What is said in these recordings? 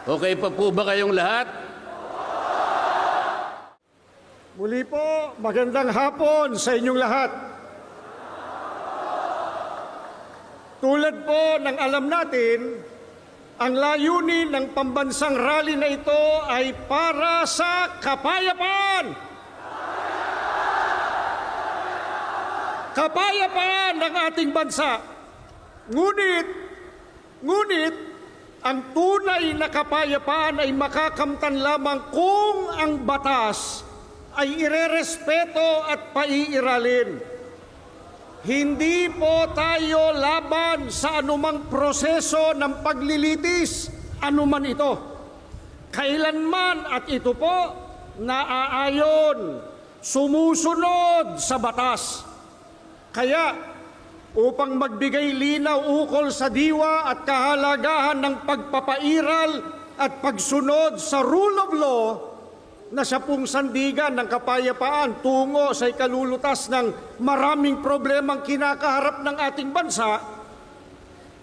Okay pa po ba kayong lahat? Muli po, magandang hapon sa inyong lahat. Tulad po ng alam natin, ang layunin ng pambansang rally na ito ay para sa kapayapaan. Kapayapaan ng ating bansa. Ngunit, ang tunay na kapayapaan ay makakamtan lamang kung ang batas ay irerespeto at paiiralin. Hindi po tayo laban sa anumang proseso ng paglilitis, anuman ito. Kailanman at ito po naaayon, sumusunod sa batas. Kaya, upang magbigay linaw ukol sa diwa at kahalagahan ng pagpapairal at pagsunod sa rule of law, na siya pong sandigan ng kapayapaan tungo sa ikalulutas ng maraming problemang kinakaharap ng ating bansa,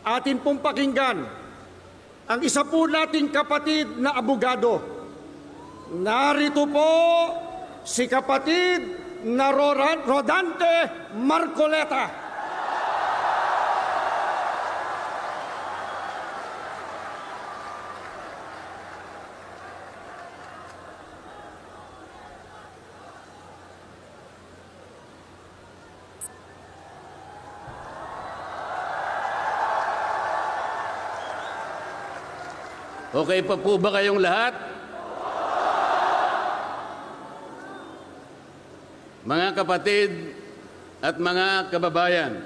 atin pong pakinggan ang isa po nating kapatid na abogado. Narito po si kapatid na Rodante Marcoleta. Okay pa po ba kayong lahat? Mga kapatid at mga kababayan,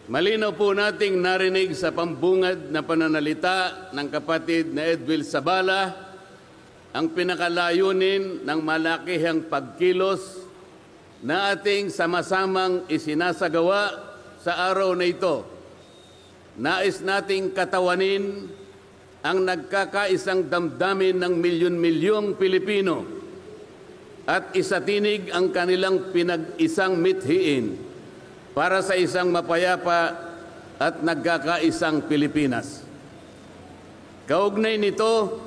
malinaw po nating narinig sa pambungad na pananalita ng kapatid na Edwil Sabala ang pinakalayunin ng malakihang pagkilos na ating sama-samang isinasagawa sa araw na ito. Nais nating katawanin ang nagkakaisang damdamin ng milyon-milyong Pilipino at isatinig ang kanilang pinag-isang mithiin para sa isang mapayapa at nagkakaisang Pilipinas. Kaugnay nito,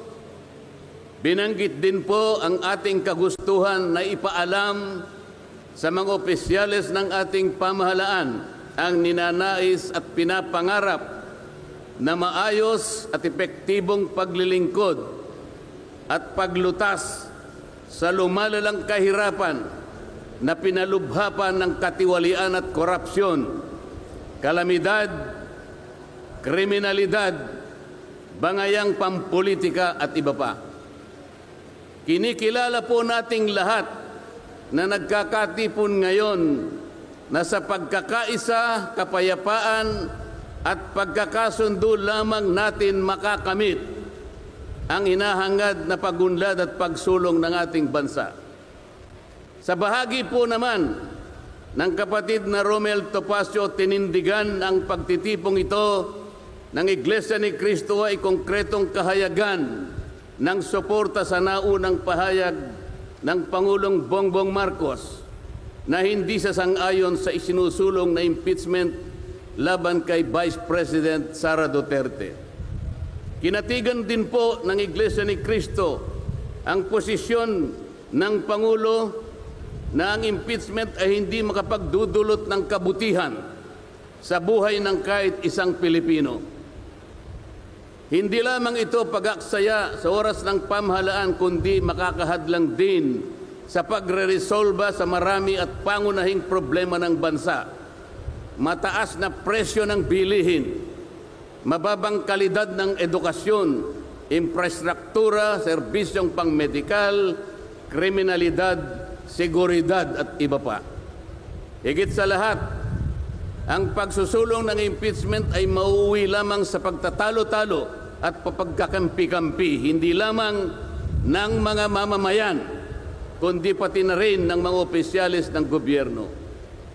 binanggit din po ang ating kagustuhan na ipaalam sa mga opisyales ng ating pamahalaan ang ninanais at pinapangarap na maayos at epektibong paglilingkod at paglutas sa lumalalang kahirapan na pinalubhapan ng katiwalian at korupsyon, kalamidad, kriminalidad, bangayang pampolitika at iba pa. Kinikilala po nating lahat na nagkakatipon ngayon na sa pagkakaisa, kapayapaan at pagkakasundo lamang natin makakamit ang hinahangad na pagunlad at pagsulong ng ating bansa. Sa bahagi po naman ng kapatid na Romel Topacio, tinindigan ang pagtitipong ito ng Iglesia ni Cristo ay konkretong kahayagan ng suporta sa naunang pahayag ng Pangulong Bongbong Marcos na hindi sasang-ayon sa isinusulong na impeachment laban kay Vice President Sara Duterte. Kinatigan din po ng Iglesia ni Cristo ang posisyon ng Pangulo na ang impeachment ay hindi makapagdudulot ng kabutihan sa buhay ng kahit isang Pilipino. Hindi lamang ito pag-aksaya sa oras ng pamahalaan, kundi makakahadlang din sa pagre-resolba sa marami at pangunahing problema ng bansa. Mataas na presyo ng bilihin, mababang kalidad ng edukasyon, infrastruktura, serbisyong pangmedikal, kriminalidad, seguridad at iba pa. Higit sa lahat, ang pagsusulong ng impeachment ay mauuwi lamang sa pagtatalo-talo at papagkakampi-kampi, hindi lamang ng mga mamamayan, kundi pati na rin ng mga opisyalis ng gobyerno.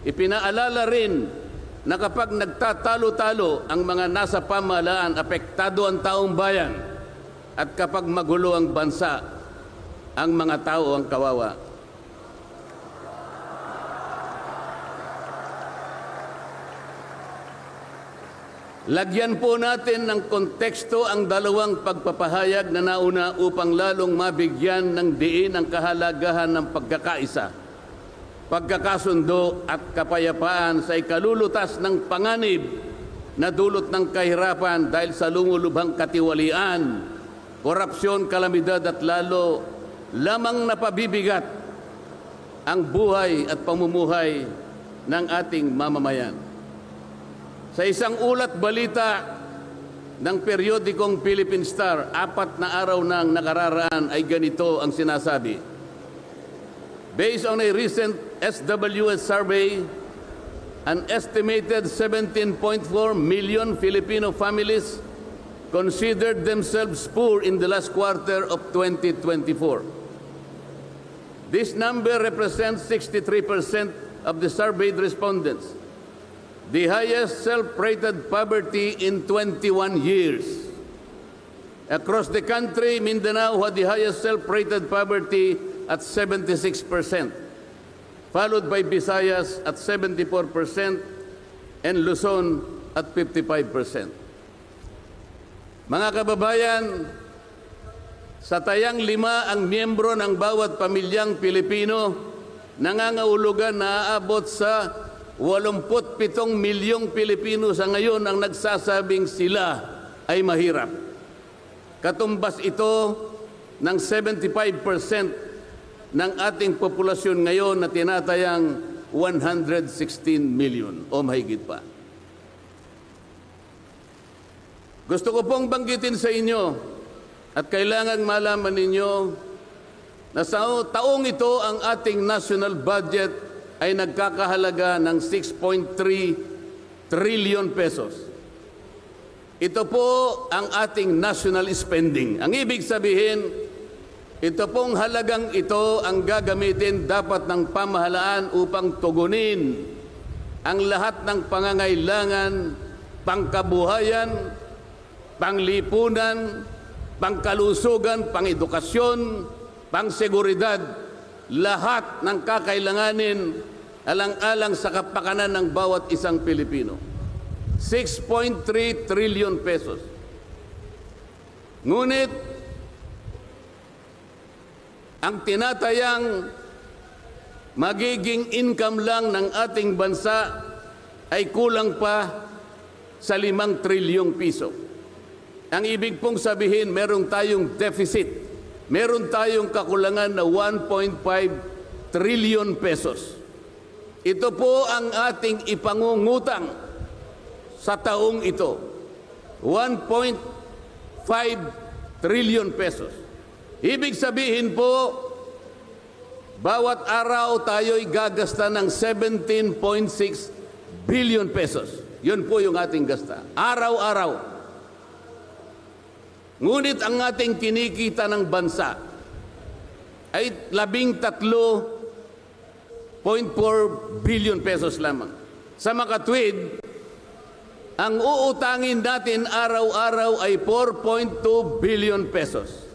Ipinaalala rin na kapag nagtatalo-talo ang mga nasa pamahalaan, apektado ang taong bayan, at kapag magulo ang bansa, ang mga tao ang kawawa. Lagyan po natin ng konteksto ang dalawang pagpapahayag na nauna upang lalong mabigyan ng diin ang kahalagahan ng pagkakaisa, pagkakasundo at kapayapaan sa ikalulutas ng panganib na dulot ng kahirapan dahil sa lumulubhang katiwalian, korupsyon, kalamidad at lalo lamang napabibigat ang buhay at pamumuhay ng ating mamamayan. Sa isang ulat balita ng periodikong Philippine Star, 4 na araw nang nakararaan ay ganito ang sinasabi. Based on a recent SWS survey, an estimated 17.4 million Filipino families considered themselves poor in the last quarter of 2024. This number represents 63% of the surveyed respondents, the highest self-rated poverty in 21 years. Across the country, Mindanao had the highest self-rated poverty at 76%, followed by Visayas at 74% and Luzon at 55%. Mga kababayan, sa tayang 5 ang miyembro ng bawat pamilyang Pilipino, nangangahulugan na aabot sa 87 milyong Pilipino sa ngayon ang nagsasabing sila ay mahirap. Katumbas ito ng 75% ng ating populasyon ngayon na tinatayang 116 million o mahigit pa. Gusto ko pong banggitin sa inyo at kailangan malaman ninyo na sa taong ito ang ating national budget ay nagkakahalaga ng 6.3 trillion pesos. Ito po ang ating national spending. Ang ibig sabihin, ito pong halagang ito ang gagamitin dapat ng pamahalaan upang tugunin ang lahat ng pangangailangan, pangkabuhayan, panglipunan, pangkalusugan, pangedukasyon, pangseguridad, lahat ng kakailanganin alang-alang sa kapakanan ng bawat isang Pilipino. 6.3 trillion pesos. Ngunit, ang tinatayang magiging income lang ng ating bansa ay kulang pa sa 5 trilyong piso. Ang ibig pong sabihin, meron tayong deficit. Meron tayong kakulangan na 1.5 trillion pesos. Ito po ang ating ipangungutang sa taong ito. 1.5 trillion pesos. Ibig sabihin po, bawat araw tayo'y gagasta ng 17.6 billion pesos. Yun po yung ating gasta. Araw-araw. Ngunit ang ating kinikita ng bansa ay 13.4 billion pesos lamang. Sa makatwid, ang uutangin natin araw-araw ay 4.2 billion pesos.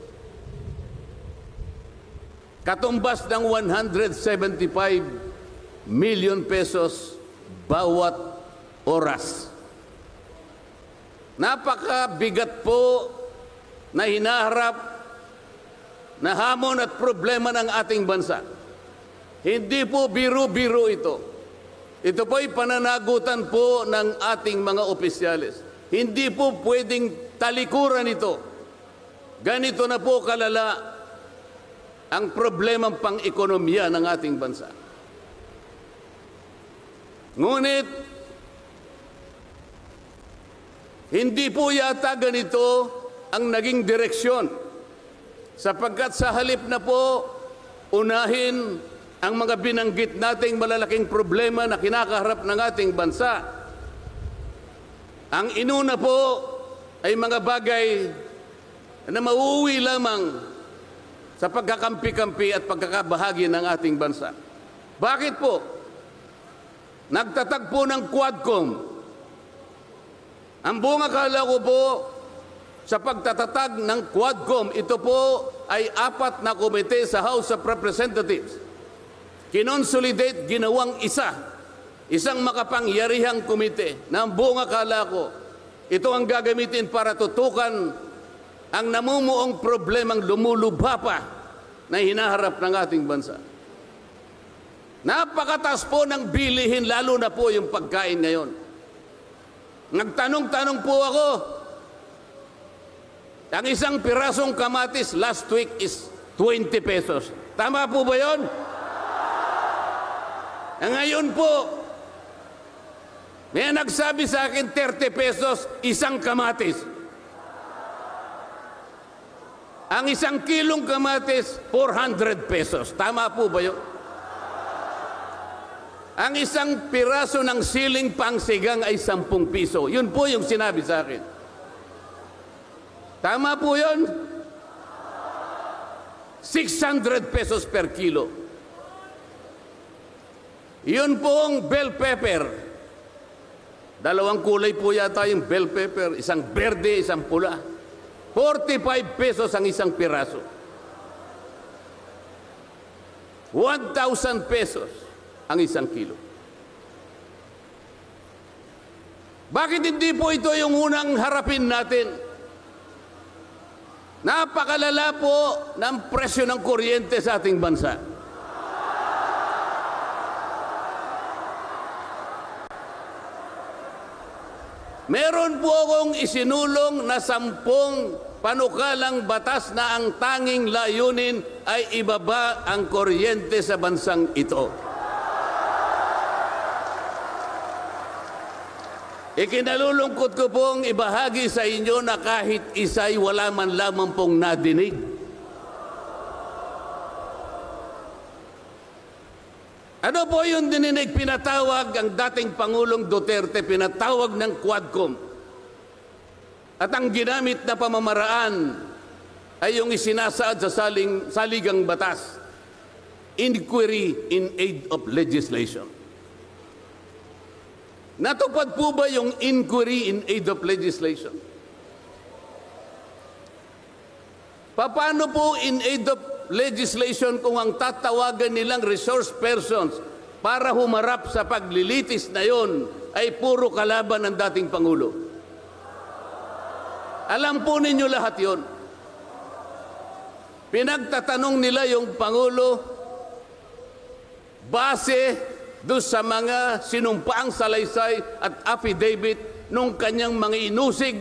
Katumbas ng 175 million pesos bawat oras. Napakabigat po na hinaharap na hamon at problema ng ating bansa. Hindi po biro-biro ito. Ito po ay pananagutan po ng ating mga opisyalis. Hindi po pwedeng talikuran ito. Ganito na po kalala ang problemang pang-ekonomiya ng ating bansa. Ngunit, hindi po yata ganito ang naging direksyon, sapagkat sa halip na po unahin ang mga binanggit nating malalaking problema na kinakaharap ng ating bansa, ang inuna po ay mga bagay na mauuwi lamang sa pagkakampi-kampi at pagkakabahagi ng ating bansa. Bakit po? Nagtatag po ng Quadcom. Ang buong akala ko po, sa pagtatatag ng Quadcom, ito po ay 4 na komite sa House of Representatives. Kinonsolidate, ginawang isang makapangyarihang komite na ang buong akala ko ito ang gagamitin para tutukan ang namumuong problemang lumulubha pa na hinaharap ng ating bansa. Napakataas po ng bilihin, lalo na po yung pagkain ngayon. Nagtanong-tanong po ako, ang isang pirasong kamatis last week is 20 pesos. Tama po ba yun? Ngayon po, may nagsabi sa akin 30 pesos isang kamatis. Ang isang kilong kamatis, 400 pesos. Tama po ba yun? Ang isang piraso ng siling pangsigang ay 10 piso. Yun po yung sinabi sa akin. Tama po yun? 600 pesos per kilo. Yun pong bell pepper. Dalawang kulay po yata yung bell pepper. Isang berde, isang pula. 45 pesos ang isang piraso. 1,000 pesos ang isang kilo. Bakit hindi po ito yung unang harapin natin? Napakalala po ng presyo ng kuryente sa ating bansa. Meron po akong isinulong na 10 panukalang batas na ang tanging layunin ay ibaba ang kuryente sa bansang ito. Ikinalulungkot ko pong ibahagi sa inyo na kahit isa'y wala man lamang pong nadinig. Ano po yung dininig? Pinatawag ang dating Pangulong Duterte, pinatawag ng Quadcom. At ang ginamit na pamamaraan ay yung isinasaad sa saligang batas, Inquiry in Aid of Legislation. Natupad po ba yung Inquiry in Aid of Legislation? Paano po in aid of legislation kung ang tatawagan nilang resource persons para humarap sa paglilitis na yon ay puro kalaban ng dating Pangulo? Alam po ninyo lahat yon. Pinagtatanong nila yung Pangulo base doon sa mga sinumpaang salaysay at affidavit nung kanyang mga inusig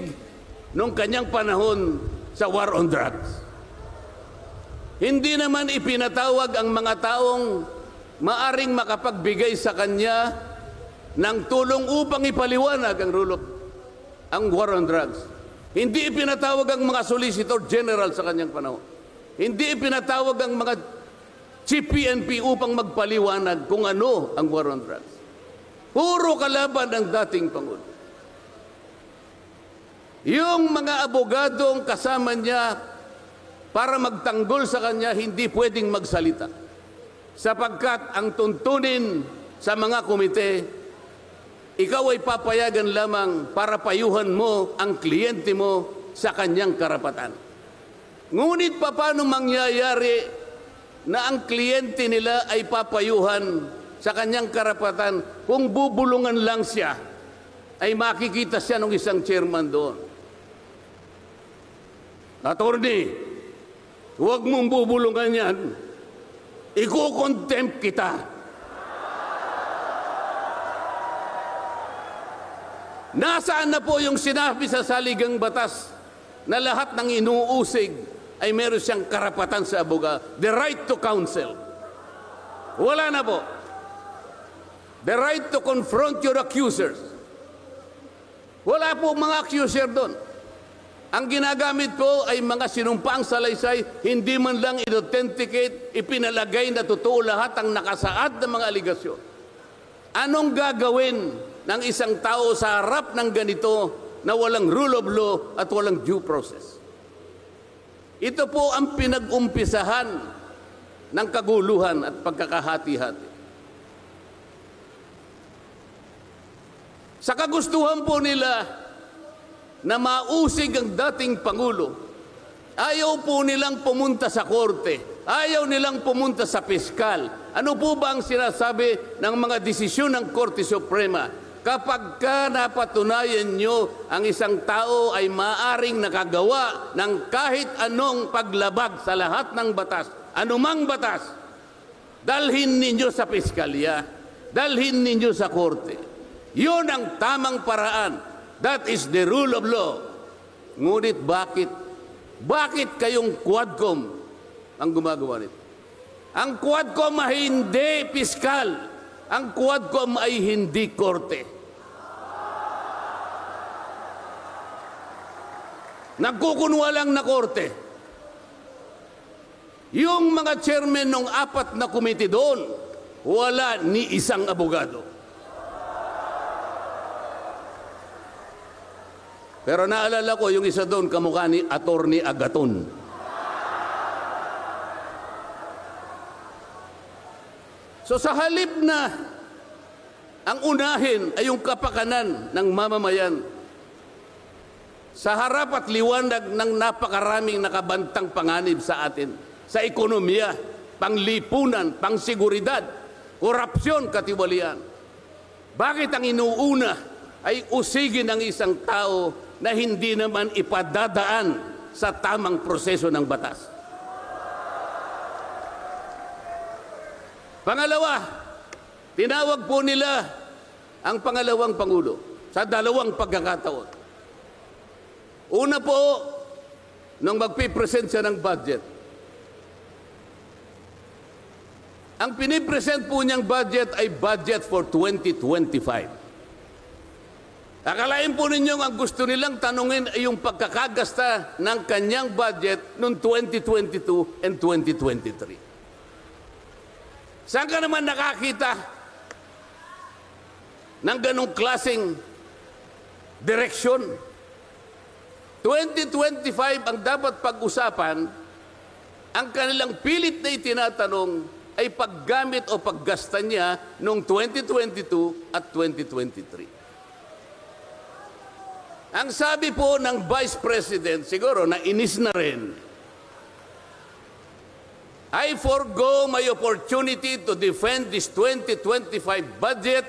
nung kanyang panahon sa war on drugs. Hindi naman ipinatawag ang mga taong maaring makapagbigay sa kanya ng tulong upang ipaliwanag ang war on drugs. Hindi ipinatawag ang mga Solicitor General sa kanyang panahon. Hindi ipinatawag ang mga Chief PNP upang magpaliwanag kung ano ang war on drugs. Puro kalaban ng dating Pangulo. Yung mga abogadong kasama niya para magtanggol sa kanya, hindi pwedeng magsalita. Sapagkat ang tuntunin sa mga komite, ikaw ay papayagan lamang para payuhan mo ang kliyente mo sa kanyang karapatan. Ngunit paano mangyayari na ang kliyente nila ay papayuhan sa kanyang karapatan kung bubulungan lang siya, ay makikita siya ng isang chairman doon. Attorney, huwag mong bubulungan yan. Iko-contempt kita. Nasaan na po yung sinabi sa saligang batas na lahat ng inuusig ay meron siyang karapatan sa abogado? The right to counsel. Wala na po. The right to confront your accusers. Wala po mga accuser doon. Ang ginagamit ko ay mga sinumpaang salaysay, hindi man lang in-authenticate, ipinalagay na totoo lahat ang nakasaad ng mga aligasyon. Anong gagawin ng isang tao sa harap ng ganito na walang rule of law at walang due process? Ito po ang pinag-umpisahan ng kaguluhan at pagkakahati-hati. Sa kagustuhan po nila na mausig ang dating Pangulo, ayaw po nilang pumunta sa korte, ayaw nilang pumunta sa piskal. Ano po ba ang sinasabi ng mga desisyon ng Korte Suprema? kapag ka napatunayan nyo ang isang tao ay maaring nakagawa ng kahit anong paglabag sa lahat ng batas, anumang batas, dalhin ninyo sa piskalya, dalhin ninyo sa korte. Yun ang tamang paraan. That is the rule of law. Ngunit bakit? Bakit kayong Quadcom ang gumagawa nito? Ang Quadcom ay hindi piskal. Ang Quadcom ay hindi korte. Nagkukunwa lang na korte. Yung mga chairman ng 4 na komite doon, wala ni isang abogado. Pero naalala ko yung isa doon, kamukha ni Attorney Agaton. So sa halip na ang unahin ay yung kapakanan ng mamamayan, sa harap at liwanag ng napakaraming nakabantang panganib sa atin, sa ekonomiya, panglipunan, pangsiguridad, korupsyon, katiwalian, bakit ang inuuna ay usigin ng isang tao na hindi naman ipadadaan sa tamang proseso ng batas? Pangalawa, tinawag po nila ang pangalawang Pangulo sa 2 pagkakataon. Una po, nung magpipresent siya ng budget. Ang pinipresent po niyang budget ay budget for 2025. Akalain po ninyong ang gusto nilang tanungin ay yung pagkakagasta ng kanyang budget noong 2022 and 2023. Saan ka naman nakakita ng ganong klaseng direksyon? 2025 ang dapat pag-usapan, ang kanilang pilit na itinatanong ay paggamit o paggasta niya noong 2022 at 2023. Ang sabi po ng Vice President, siguro nainis na rin, I forgo my opportunity to defend this 2025 budget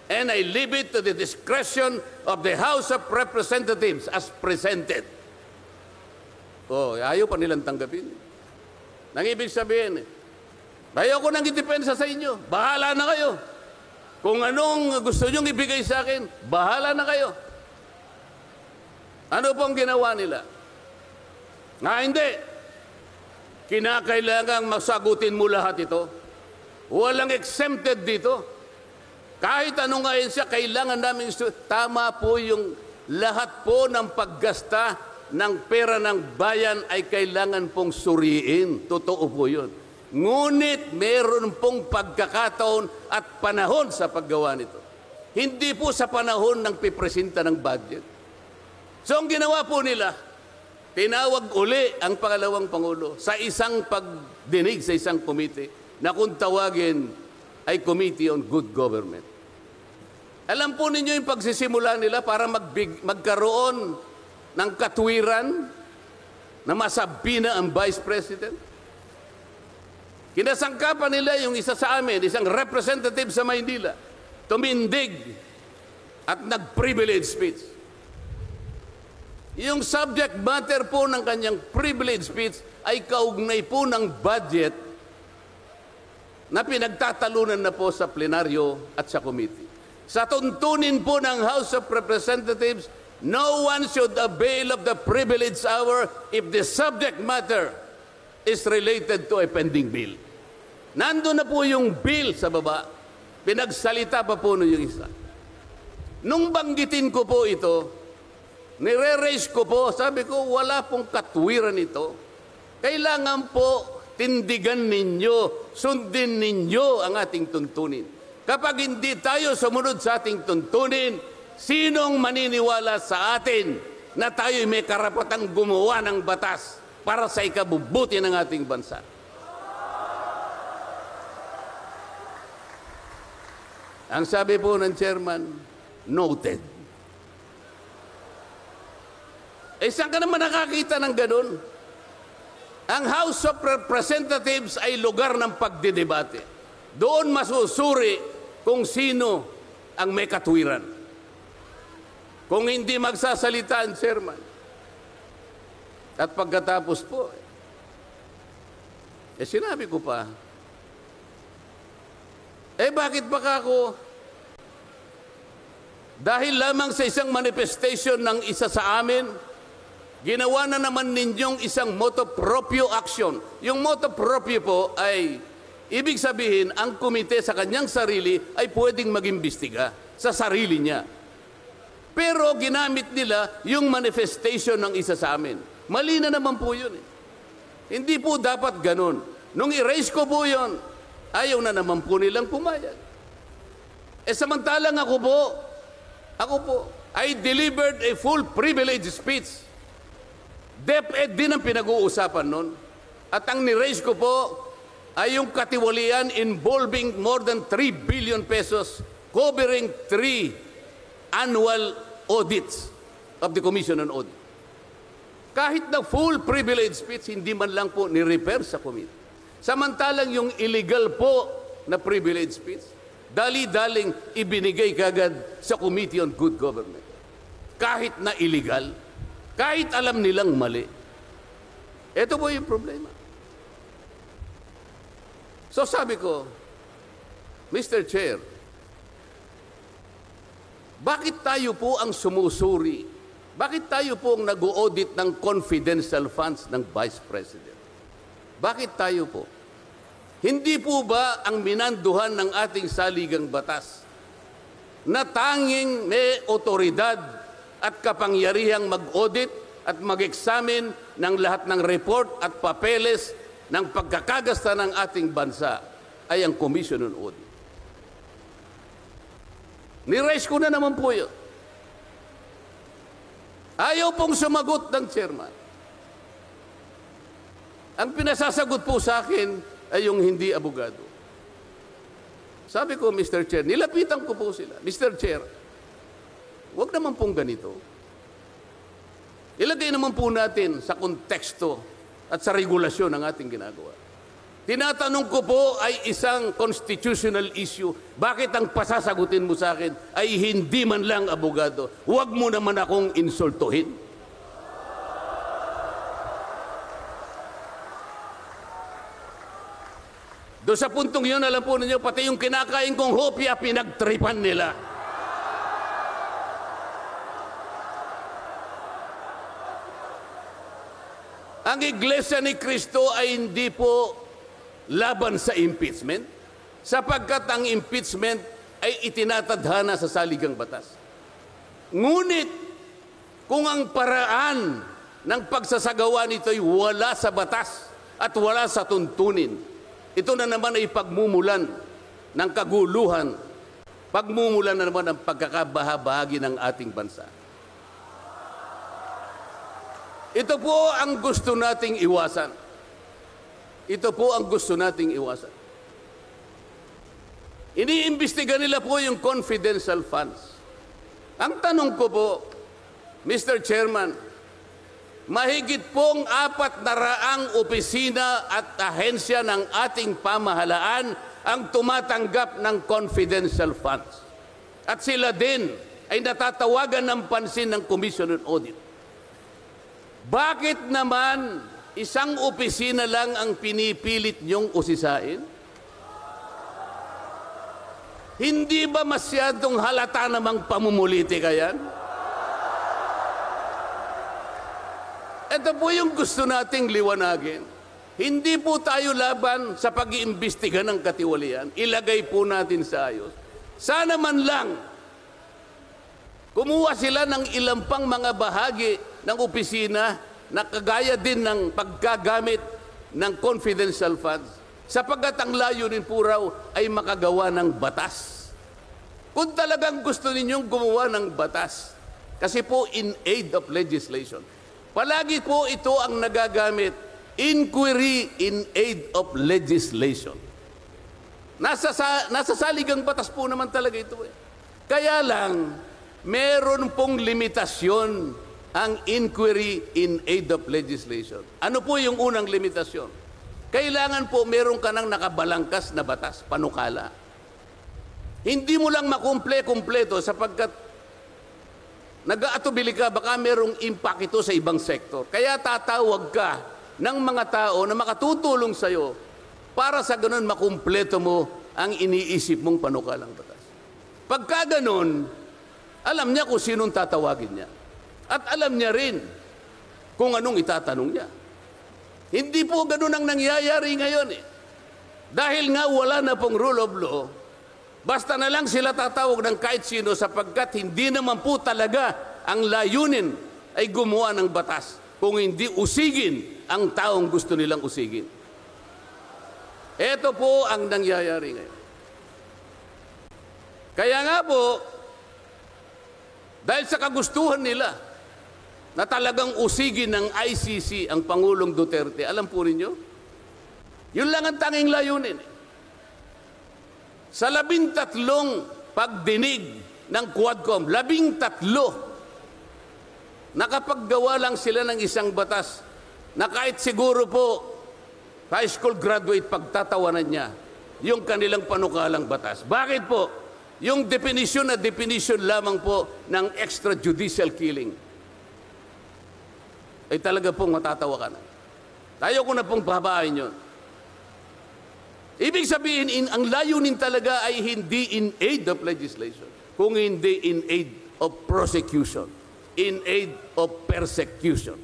and I leave it to the discretion of the House of Representatives as presented. Oh, ayaw pa nilang tanggapin. Nang ibig sabihin, ayaw ko nang idepensa sa inyo. Bahala na kayo. Kung anong gusto nyong ibigay sa akin, bahala na kayo. Ano pong ginawa nila? Hindi. Kinakailangang masagutin mo lahat ito. Walang exempted dito. Kahit ano nga yun siya, kailangan namin tama po yung lahat po ng paggasta ng pera ng bayan ay kailangan pong suriin. Totoo po yun. Ngunit meron pong pagkakataon at panahon sa paggawa nito. Hindi po sa panahon ng pipresenta ng budget. So ang ginawa po nila, tinawag uli ang pangalawang Pangulo sa isang pagdinig sa isang komite na kung tawagin ay Committee on Good Government. Alam po ninyo yung pagsisimula nila para magkaroon ng katwiran na masabi na ang Vice President? Kinasangkapan nila yung isa sa amin, isang representative sa Maynila, tumindig at nag-privilege speech. Yung subject matter po ng kanyang privilege speech ay kaugnay po ng budget na pinagtatalunan na po sa plenaryo at sa committee. Sa tuntunin po ng House of Representatives, no one should avail of the privilege hour if the subject matter is related to a pending bill. Nandun na po yung bill sa baba, pinagsalita pa po yung isa. Nung banggitin ko po ito, nire-raise ko po, sabi ko, wala pong katwiran ito. Kailangan po tindigan ninyo, sundin ninyo ang ating tuntunin. Kapag hindi tayo sumunod sa ating tuntunin, sinong maniniwala sa atin na tayo may karapatang gumawa ng batas para sa ikabubuti ng ating bansa? Ang sabi po ng chairman, noted. Saan ka naman nakakita ng ganun? Ang House of Representatives ay lugar ng pagdidebate. Doon masusuri kung sino ang may katwiran. Kung hindi magsasalita ang chairman, at pagkatapos po, sinabi ko pa, bakit baka ako, dahil lamang sa isang manifestation ng isa sa amin, ginawa na naman ninyong isang motu proprio action. Yung motu proprio po ay, ibig sabihin, ang komite sa kanyang sarili ay pwedeng mag-imbestiga sa sarili niya. Pero ginamit nila yung manifestation ng isa sa amin. Mali na naman po yun. Hindi po dapat ganun. Nung erase ko po yun, ayaw na naman po nilang pumayag. Samantalang ako po, I delivered a full privilege speech. DepEd din ang pinag-uusapan nun. At ang ni-raise ko po ay yung katiwalian involving more than 3 billion pesos covering 3 annual audits of the Commission on Audit. Kahit na full privilege speech, hindi man lang po ni-refer sa committee. Samantalang yung illegal po na privilege speech, dali-daling ibinigay kagad sa Committee on Good Government. Kahit na illegal, kahit alam nilang mali. Ito po yung problema. So sabi ko, Mr. Chair, bakit tayo po ang sumusuri? Bakit tayo po ang nag-audit ng confidential funds ng Vice President? Bakit tayo po? Hindi po ba ang minanduhan ng ating saligang batas na tanging may otoridad at kapangyarihang mag-audit at mag-examine ng lahat ng report at papeles ng pagkakagasta ng ating bansa ay ang Commission on Audit? Ni-raise ko na naman po yun. Ayaw pong sumagot ng chairman. Ang pinasasagot po sa akin ay yung hindi abogado. Sabi ko, Mr. Chair, nilapitan ko po sila. Mr. Chair, huwag naman pong ganito. Ilagay naman po natin sa konteksto at sa regulasyon ng ating ginagawa. Tinatanong ko po ay isang constitutional issue. Bakit ang pasasagutin mo sa akin ay hindi man lang abogado? Huwag mo naman akong insultuhin. Doon sa puntong yun, alam po ninyo, pati yung kinakain kong hopya, pinagtripan nila. Ang Iglesia ni Cristo ay hindi po laban sa impeachment, sapagkat ang impeachment ay itinatadhana sa saligang batas. Ngunit, kung ang paraan ng pagsasagawa nito ay wala sa batas at wala sa tuntunin, ito na naman ay pagmumulan ng kaguluhan, pagmumulan na naman ng pagkakabahabahagi ng ating bansa. Ito po ang gusto nating iwasan. Ito po ang gusto nating iwasan. Iniimbestiga nila po yung confidential funds. Ang tanong ko po, Mr. Chairman, mahigit pong 400 opisina at ahensya ng ating pamahalaan ang tumatanggap ng confidential funds. At sila din ay natatawagan ng pansin ng Commission on Audit. Bakit naman isang opisina lang ang pinipilit niyong usisain? Hindi ba masyadong halata namang pamumulitika yan? Ito po yung gusto nating liwanagin. Hindi po tayo laban sa pag-iimbestiga ng katiwalian. Ilagay po natin sa ayos. Sana man lang, kumuha sila ng ilang pang mga bahagi ng opisina na kagaya din ng paggagamit ng confidential funds, sapagkat ang layunin po raw ay makagawa ng batas. Kung talagang gusto ninyong gumawa ng batas, kasi po in aid of legislation, palagi po ito ang nagagamit, inquiry in aid of legislation. Nasa saligang batas po naman talaga ito. Kaya lang, meron pong limitasyon ang inquiry in aid of legislation. Ano po yung unang limitasyon? Kailangan po meron ka ng nakabalangkas na batas, panukala. Hindi mo lang makumple-kumpleto sapagkat nag-aatubili ka, baka merong impact ito sa ibang sektor. Kaya tatawag ka ng mga tao na makatutulong sa'yo para sa ganun makumpleto mo ang iniisip mong panukalang batas. Pagka ganun, alam niya kung sinong tatawagin niya. At alam niya rin kung anong itatanong niya. Hindi po ganun ang nangyayari ngayon eh. Dahil nga wala na pong rule of law, basta na lang sila tatawag ng kahit sino sapagkat hindi naman po talaga ang layunin ay gumawa ng batas kung hindi usigin ang taong gusto nilang usigin. Ito po ang nangyayari ngayon. Kaya nga po, dahil sa kagustuhan nila na talagang usigin ng ICC ang Pangulong Duterte, alam po ninyo, yun lang ang tanging layunin. Sa 13 pagdinig ng Quadcom, 13, nakapaggawa lang sila ng isang batas na kahit siguro po high school graduate pagtatawanan niya yung kanilang panukalang batas. Bakit po? Yung definition na definition lamang po ng extrajudicial killing ay talaga pong matatawa ka na. Tayo ko na pong pahabain yun. Ibig sabihin, ang layunin talaga ay hindi in aid of legislation, kung hindi in aid of prosecution, in aid of persecution.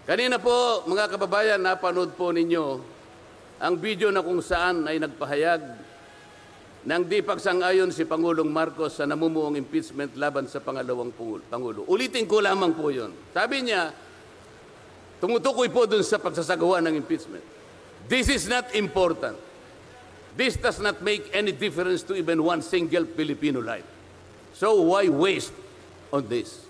Kanina po, mga kababayan, napanood po ninyo ang video na kung saan ay nagpahayag ng di pagsang-ayon si Pangulong Marcos sa namumuong impeachment laban sa pangalawang Pangulo. Ulitin ko lamang po yun. Sabi niya, tumutukoy po dun sa pagsasagawa ng impeachment. This is not important. This does not make any difference to even one single Filipino life. So why waste on this?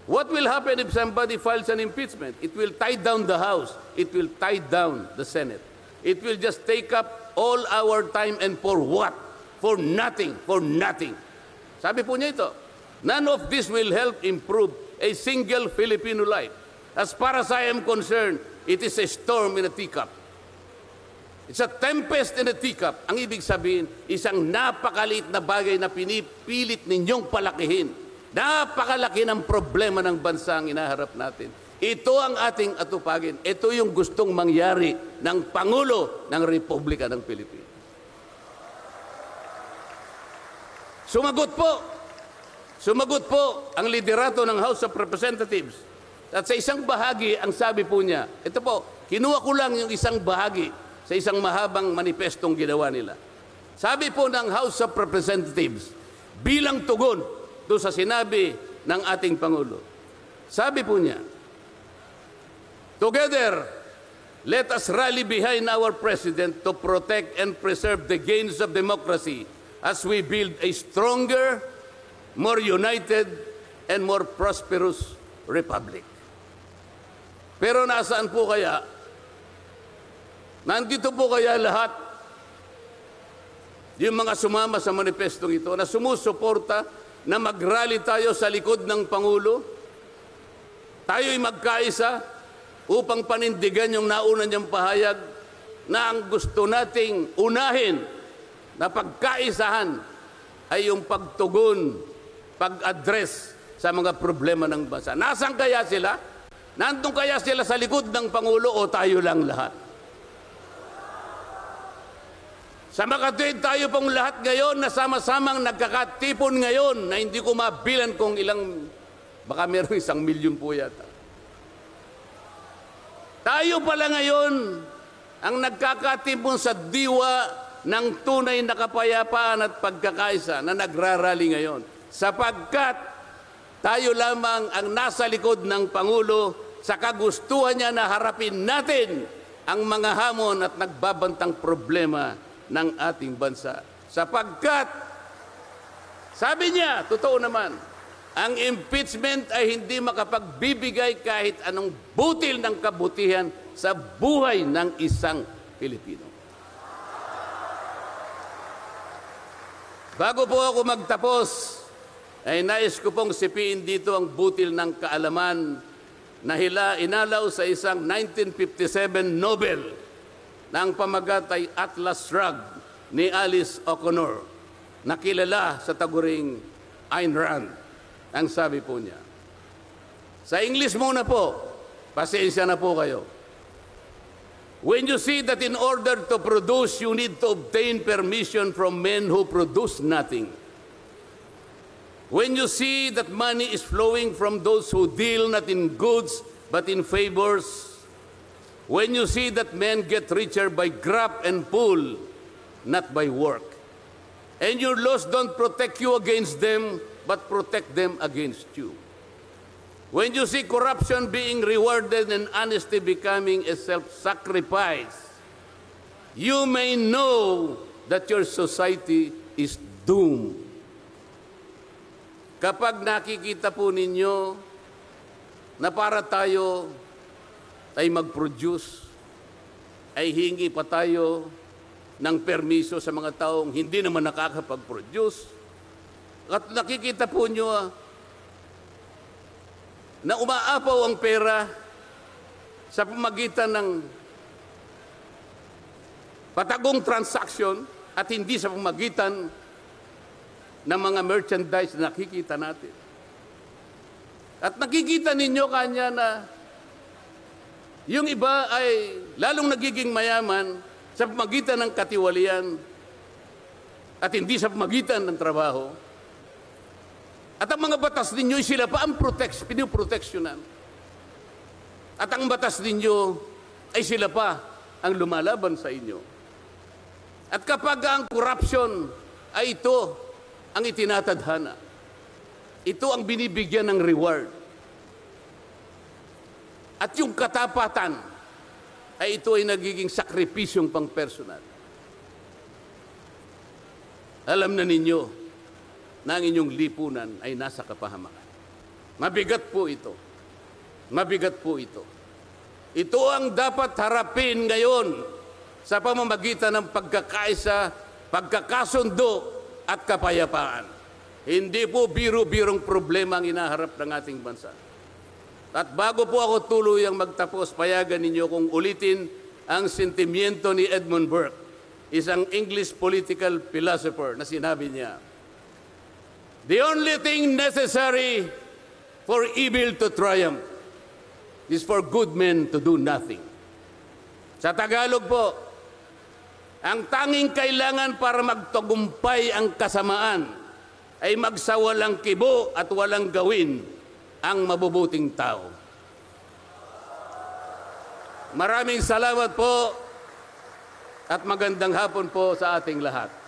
What will happen if somebody files an impeachment? It will tie down the House. It will tie down the Senate. It will just take up all our time and for what? For nothing, for nothing. Sabi po niya ito, none of this will help improve a single Filipino life. As far as I am concerned, it is a storm in a teacup. It's a tempest in a teacup. Ang ibig sabihin, isang napakaliit na bagay na pinipilit ninyong palakihin. Napakalaki ng problema ng bansa ang inaharap natin. Ito ang ating atupagin. Ito yung gustong mangyari ng Pangulo ng Republika ng Pilipinas. Sumagot po ang liderato ng House of Representatives. At sa isang bahagi, ang sabi po niya, ito po, kinuha ko lang yung isang bahagi sa isang mahabang manifestong ginawa nila. Sabi po ng House of Representatives, bilang tugon doon sa sinabi ng ating Pangulo. Sabi po niya, together, let us rally behind our President to protect and preserve the gains of democracy as we build a stronger, more united, and more prosperous republic. Pero nasaan po kaya? Nandito po kaya lahat yung mga sumama sa manifestong ito na sumusuporta na mag-rally tayo sa likod ng Pangulo? Tayo'y magkaisa upang panindigan yung nauna niyang pahayag na ang gusto nating unahin na pagkaisahan ay yung pagtugon, pag-address sa mga problema ng bansa. Nasaan kaya sila? Nandun kaya sila sa likod ng Pangulo o tayo lang lahat? Sa makatuwid tayo pong lahat ngayon na sama-samang nagkakatipon ngayon na hindi ko mabilan kung ilang, baka meron 1 milyon po yata. Tayo pala ngayon ang nagkakatipon sa diwa ng tunay na kapayapaan at pagkakaisa na nagrarally ngayon. Sapagkat tayo lamang ang nasa likod ng Pangulo sa kagustuhan niya na harapin natin ang mga hamon at nagbabantang problema ng ating bansa. Sapagkat, sabi niya, totoo naman, ang impeachment ay hindi makapagbibigay kahit anong butil ng kabutihan sa buhay ng isang Pilipino. Bago po ako magtapos, ay nais ko pong sipiin dito ang butil ng kaalaman na inalaw sa isang 1957 Nobel na ang pamagat ay Atlas Shrugged ni Alice O'Connor, na kilala sa taguring Ayn Rand. Ang sabi po niya, sa English muna po, pasensya na po kayo. When you see that in order to produce, you need to obtain permission from men who produce nothing. When you see that money is flowing from those who deal not in goods but in favors. When you see that men get richer by grab and pull, not by work. And your laws don't protect you against them, but protect them against you. When you see corruption being rewarded and honesty becoming a self-sacrifice, you may know that your society is doomed. Kapag nakikita po ninyo na para tayo ay mag-produce, ay hingi pa tayo ng permiso sa mga taong hindi naman nakakapag-produce, at nakikita po nyo na umaapaw ang pera sa pamagitan ng patagong transaction at hindi sa pamagitan ng mga merchandise na nakikita natin. At nakikita ninyo kanya na yung iba ay lalong nagiging mayaman sa pamagitan ng katiwalian at hindi sa pamagitan ng trabaho. At ang mga batas ninyo, sila pa ang pinoproteksyonan. At ang batas ninyo ay sila pa ang lumalaban sa inyo. At kapag ang corruption ay ito ang itinatadhana, ito ang binibigyan ng reward. At yung katapatan ay ito ay nagiging sakripisyong pang-personal. Alam na ninyo na ang inyong lipunan ay nasa kapahamakan. Mabigat po ito. Mabigat po ito. Ito ang dapat harapin ngayon sa pamamagitan ng pagkakaisa, pagkakasundo at kapayapaan. Hindi po biro-birong problema ang inaharap ng ating bansa. At bago po ako tuluyang magtapos, payagan ninyo kung ulitin ang sentimiento ni Edmund Burke, isang English political philosopher, na sinabi niya, the only thing necessary for evil to triumph is for good men to do nothing. Sa Tagalog po, ang tanging kailangan para magtagumpay ang kasamaan ay magsawalang kibo at walang gawin ang mabubuting tao. Maraming salamat po at magandang hapon po sa ating lahat.